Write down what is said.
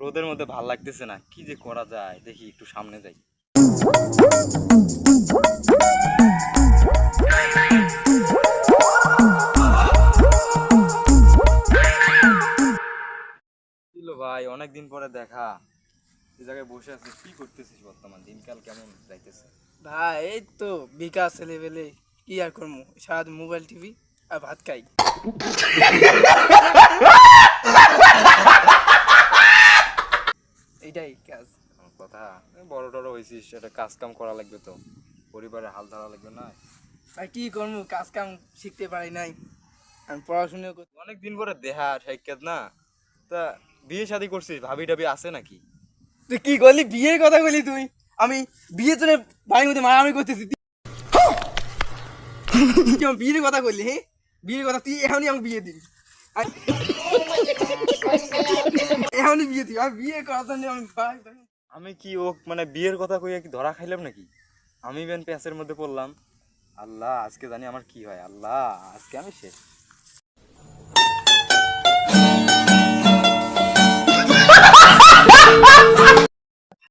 রোদের মধ্যে ভাল লাগতেছে না, কি যে করা যায় দেখি একটু সামনে যাই। ভাই অনেকদিন পরে দেখা, এই জায়গায় বসে আছিস, কি করতেছিস বর্তমান দিনকাল কেমন যাইতেছে? ভাই এই তো বিকাশ ছেলেবেলে কি আর করবো, সারাদিন মোবাইল টিভি আর ভাত খাই। এইটাই কাজ। কথা বড় টড় হয়েছিস, একটা কাজ কাম করা লাগবে তো, পরিবারের হাল ধরা লাগবে না? ভাই কি করবো, কাজ কাম শিখতে পারি নাই, আমি পড়াশোনা করতে। অনেকদিন পরে দেহা সাক্ষাৎ না, তা বিয়ে শাদী করছিস, ভাবি টাবি আছে নাকি? তুই কি করলি, বিয়ের কথা বলি তুই? আমি বিয়ের জন্য বাড়ির মধ্যে মারামারি করতেছি, তুই আমার বিয়ের কথা বললি? হ্যাঁ, বিয়ের কথা তুই এখনই আমাকে বিয়ে দিবি, এখনই বিয়ে দিবি। আমি বিয়ে করার জন্য আমি কি ও মানে বিয়ের কথা কইয়া কি ধরা খাইলাম নাকি? আমি বেন পেঁচের মধ্যে পড়লাম। আল্লাহ, আজকে জানি আমার কি হয়, আল্লাহ আজকে আমি শেষ।